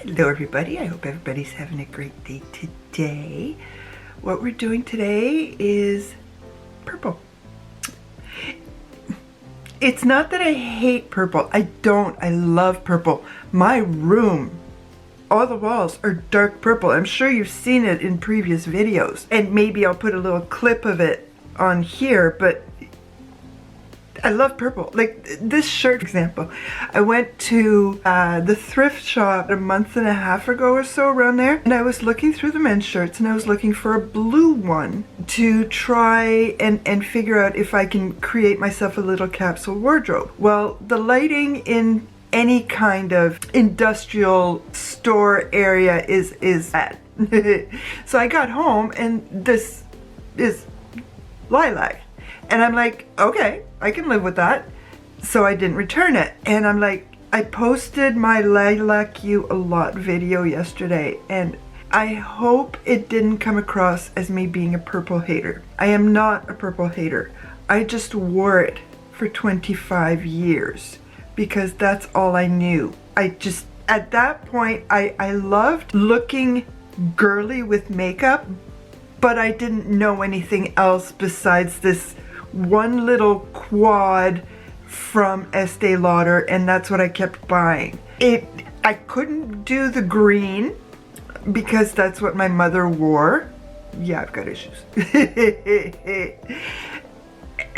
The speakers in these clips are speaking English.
Hello everybody, I hope everybody's having a great day today. What we're doing today is purple. It's not that I hate purple, I don't, I love purple. My room, all the walls are dark purple. I'm sure you've seen it in previous videos, and maybe I'll put a little clip of it on here, but I love purple. Like this shirt, for example. I went to the thrift shop a month and a half ago or so, around there, and I was looking through the men's shirts and I was looking for a blue one to try and figure out if I can create myself a little capsule wardrobe. Well, the lighting in any kind of industrial store area is bad. So I got home and this is lilac. And I'm like, okay, I can live with that. So I didn't return it. And I'm like, I posted my Lilac You a Lot video yesterday, and I hope it didn't come across as me being a purple hater. I am not a purple hater. I just wore it for 25 years because that's all I knew. I just, at that point, I loved looking girly with makeup, but I didn't know anything else besides this one little quad from Estee Lauder, and that's what I kept buying. I couldn't do the green because that's what my mother wore. Yeah, I've got issues.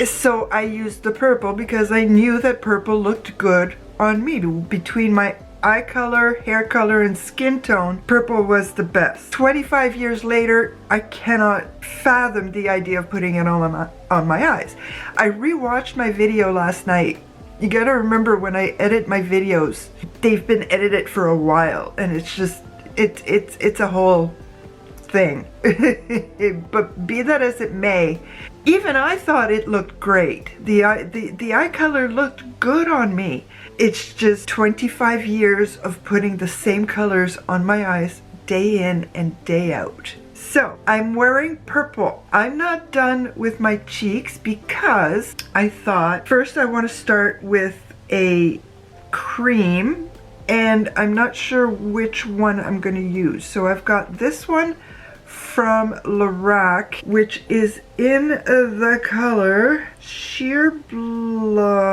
So I used the purple because I knew that purple looked good on me. Between my eye color, hair color, and skin tone, purple was the best. 25 years later, I cannot fathom the idea of putting it on my eyes. I rewatched my video last night. You gotta remember, when I edit my videos, they've been edited for a while, and it's just, it's a whole thing. But be that as it may, even I thought it looked great. The eye color looked good on me. It's just 25 years of putting the same colors on my eyes day in and day out. So I'm wearing purple. I'm not done with my cheeks because I thought first I want to start with a cream, and I'm not sure which one I'm going to use. So I've got this one from Lorac, which is in the color Sheer Blush.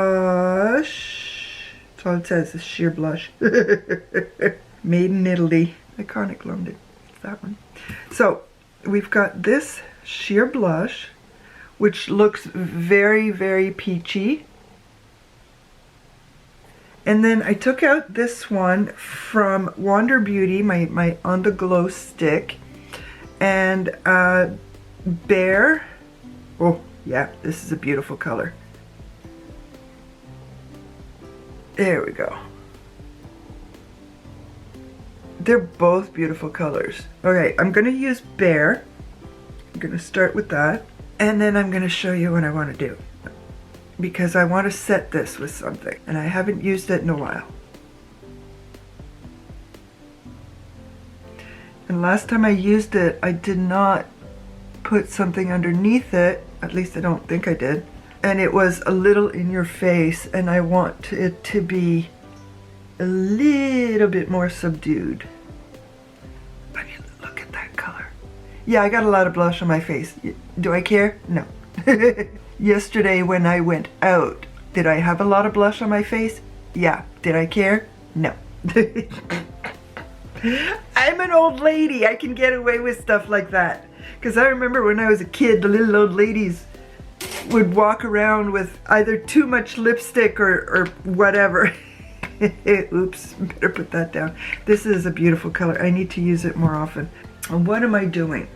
That's all it says, is Sheer Blush. Made in Italy. Iconic London. It's that one. So we've got this Sheer Blush, which looks very, very peachy. And then I took out this one from Wander Beauty, my On The Glow stick. And Bare. Oh, yeah, this is a beautiful color. There we go. They're both beautiful colors. Okay, I'm gonna use Bare. I'm gonna start with that, and then I'm gonna show you what I want to do, because I want to set this with something, and I haven't used it in a while. And last time I used it, I did not put something underneath it. At least I don't think I did. And it was a little in your face, and I want it to be a little bit more subdued. I mean, look at that color. Yeah, I got a lot of blush on my face. Do I care? No. Yesterday when I went out, did I have a lot of blush on my face? Yeah. Did I care? No. I'm an old lady. I can get away with stuff like that. Because I remember when I was a kid, the little old ladies would walk around with either too much lipstick or whatever. Oops, better put that down. This is a beautiful color. I need to use it more often. And what am I doing?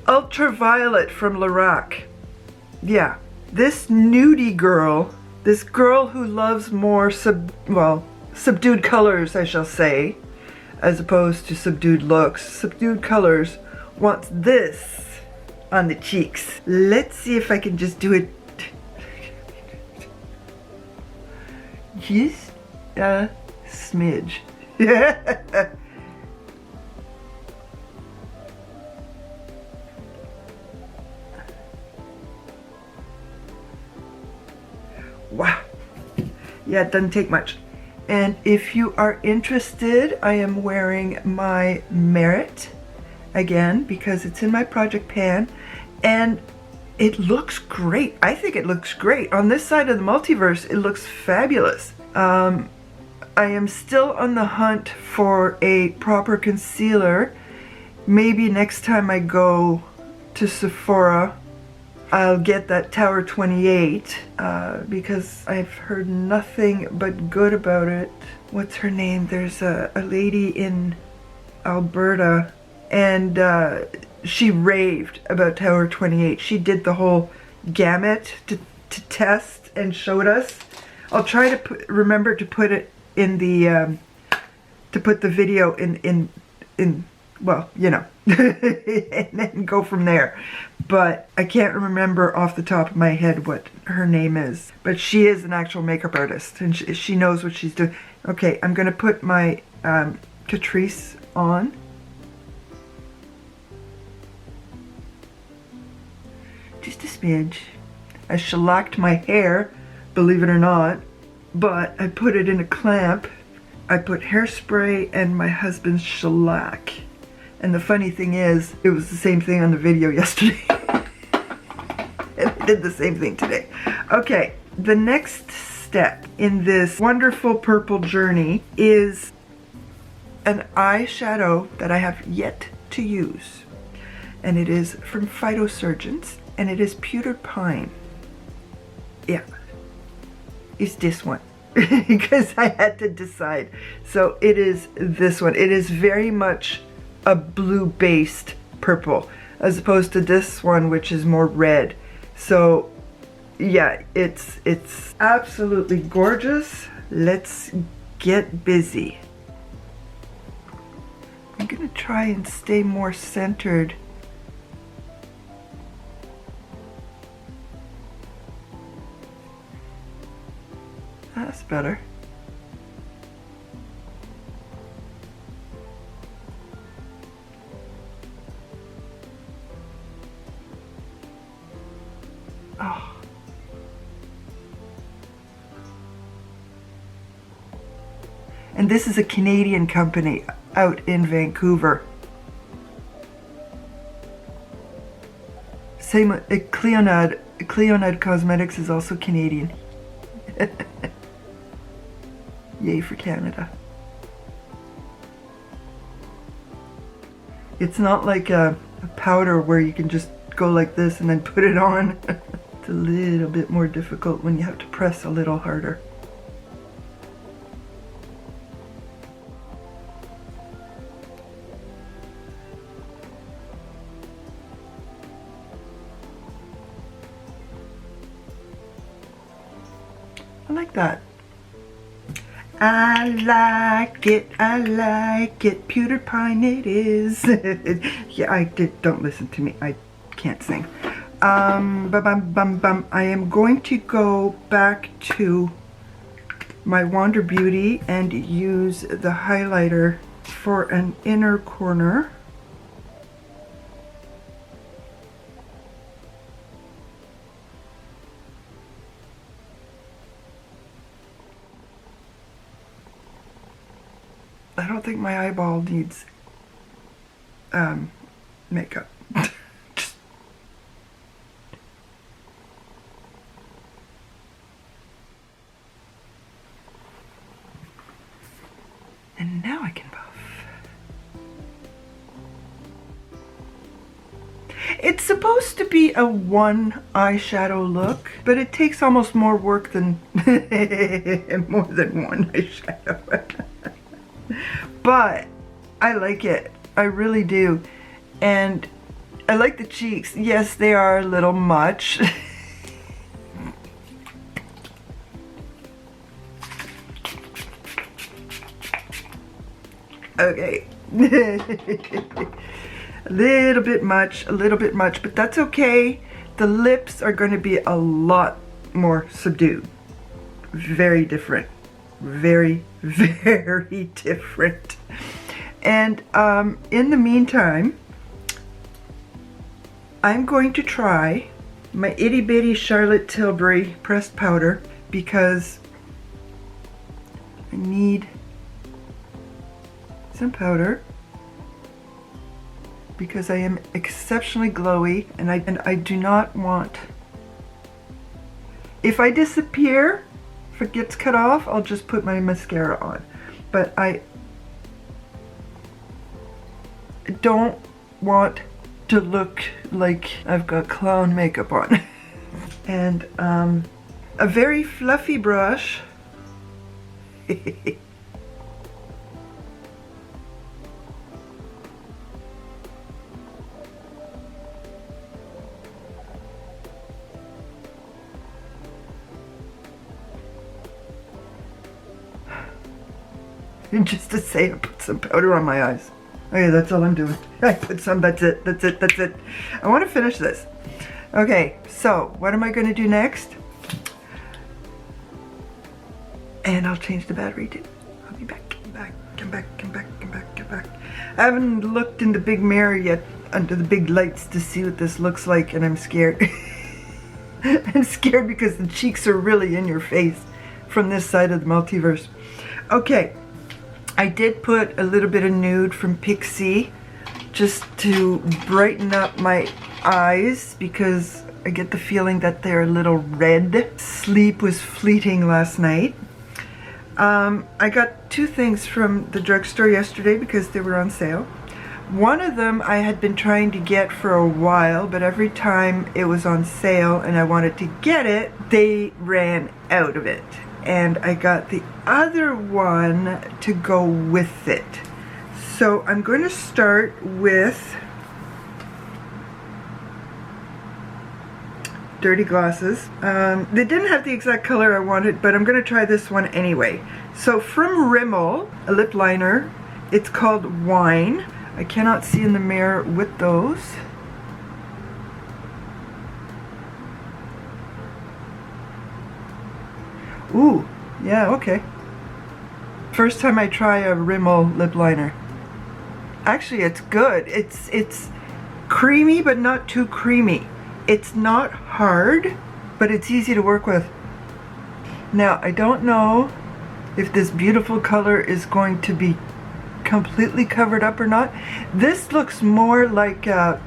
Ultraviolet from Lorac. Yeah, this nudie girl, this girl who loves more subdued colors, I shall say, as opposed to subdued looks. Subdued colors wants this on the cheeks. Let's see if I can just do it. Just a smidge. Wow. Yeah, it doesn't take much. And if you are interested, I am wearing my Merit again because it's in my project pan, and it looks great. I think it looks great. On this side of the multiverse, it looks fabulous. I am still on the hunt for a proper concealer. Maybe next time I go to Sephora, I'll get that Tower 28 because I've heard nothing but good about it. What's her name? There's a lady in Alberta, and she raved about Tower 28. She did the whole gamut to test and showed us. I'll try to remember to put it in the to put the video in well, you know, and then go from there. But I can't remember off the top of my head what her name is. But she is an actual makeup artist, and she knows what she's doing. Okay, I'm gonna put my Catrice on. Just a smidge. I shellacked my hair, believe it or not, but I put it in a clamp. I put hairspray and my husband's shellac. And the funny thing is, it was the same thing on the video yesterday. And I did the same thing today. Okay, the next step in this wonderful purple journey is an eyeshadow that I have yet to use. And it is from PHYTOSURGENCE, and it is Pewtered Pine. Yeah, it's this one. Because I had to decide. So it is this one. It is very much a blue-based purple, as opposed to this one, which is more red. So yeah, it's absolutely gorgeous. Let's get busy. I'm gonna try and stay more centered. That's better. Oh. And this is a Canadian company out in Vancouver. Same with Cleonad. Cleonad Cosmetics is also Canadian. Yay for Canada. It's not like a powder where you can just go like this and then put it on. It's a little bit more difficult when you have to press a little harder. I like that. I like it, Pewtered Pine it is. Yeah, don't listen to me, I can't sing. I am going to go back to my Wander Beauty and use the highlighter for an inner corner. I don't think my eyeball needs makeup. And now I can buff. It's supposed to be a one eyeshadow look, but it takes almost more work than more than one eyeshadow. But I like it. I really do. And I like the cheeks. Yes, they are a little much. Okay. A little bit much, but that's okay. The lips are going to be a lot more subdued. Very different. Very, very different. And in the meantime, I'm going to try my itty bitty Charlotte Tilbury pressed powder because I need some powder because I am exceptionally glowy, and I do not want, if I disappear, if it gets cut off, I'll just put my mascara on. But I don't want to look like I've got clown makeup on. And a very fluffy brush. And just to say, I put some powder on my eyes. Okay, that's all I'm doing. I put some, that's it, that's it, that's it. I want to finish this. Okay, so what am I going to do next? And I'll change the battery too. I'll be back, come back. I haven't looked in the big mirror yet under the big lights to see what this looks like, and I'm scared. I'm scared because the cheeks are really in your face from this side of the multiverse. Okay. I did put a little bit of nude from PHYTOSURGENCE just to brighten up my eyes because I get the feeling that they're a little red. Sleep was fleeting last night. I got two things from the drugstore yesterday because they were on sale. One of them I had been trying to get for a while, but every time it was on sale and I wanted to get it, they ran out of it. And I got the other one to go with it. So I'm going to start with Dirty Glosses. They didn't have the exact color I wanted, but I'm going to try this one anyway. So from Rimmel, a lip liner. It's called Wine. I cannot see in the mirror with those. Ooh, yeah, okay. First time I try a Rimmel lip liner. Actually, it's good. It's creamy, but not too creamy. It's not hard, but it's easy to work with. Now, I don't know if this beautiful color is going to be completely covered up or not. This looks more like a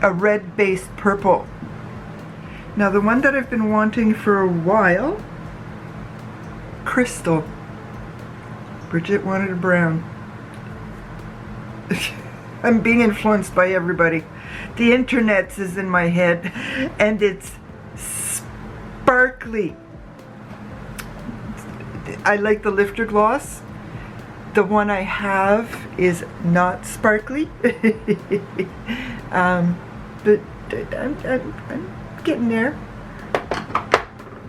red-based purple. Now, the one that I've been wanting for a while, Crystal. Bridget wanted a brown. I'm being influenced by everybody. The internet is in my head, and it's sparkly. I like the lifter gloss. The one I have is not sparkly. But I'm getting there.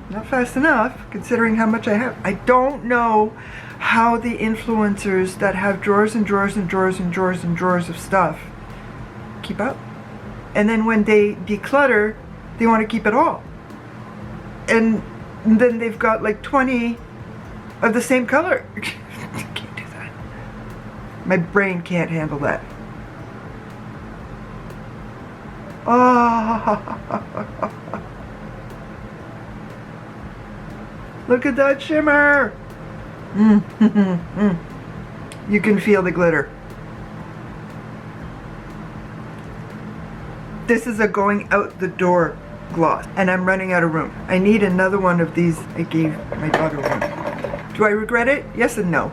Not fast enough, considering how much I have. I don't know how the influencers that have drawers and drawers and drawers and drawers and drawers of stuff keep up. And then when they declutter, they want to keep it all. And then they've got like 20 of the same color. Can't do that. My brain can't handle that. Oh. Look at that shimmer. You can feel the glitter. This is a going out the door gloss, and I'm running out of room. I need another one of these. I gave my daughter one. Do I regret it? Yes and no.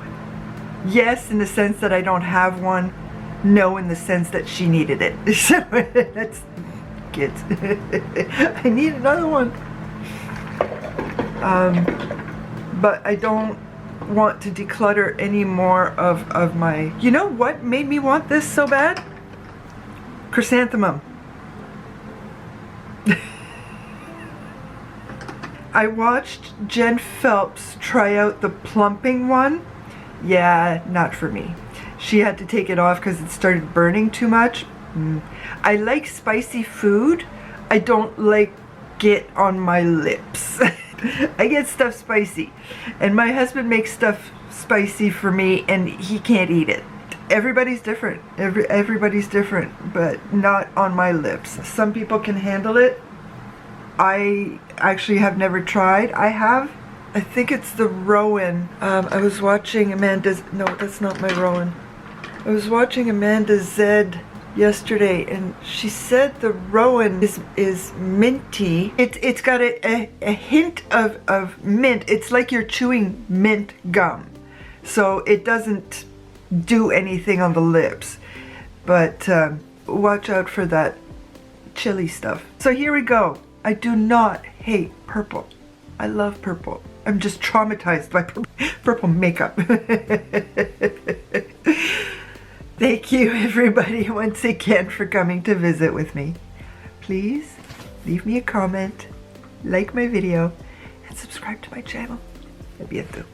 Yes, in the sense that I don't have one. No, in the sense that she needed it. So that's kids. I need another one. But I don't want to declutter any more of my... You know what made me want this so bad? Chrysanthemum. I watched Jen Phelps try out the plumping one. Yeah, not for me. She had to take it off because it started burning too much. I like spicy food. I don't like it on my lips. I get stuff spicy, and my husband makes stuff spicy for me, and he can't eat it. Everybody's different. Everybody's different, but not on my lips. Some people can handle it. I actually have never tried. I have I think it's the Rowan. I was watching Amanda's, no, that's not my Rowan. I was watching Amanda Zed yesterday, and she said the Rowan is minty. It's got a hint of mint. It's like you're chewing mint gum. So it doesn't do anything on the lips. But watch out for that chili stuff. So here we go. I do not hate purple. I love purple. I'm just traumatized by purple makeup. Thank you everybody once again for coming to visit with me. Please leave me a comment, like my video, and subscribe to my channel. A bientôt.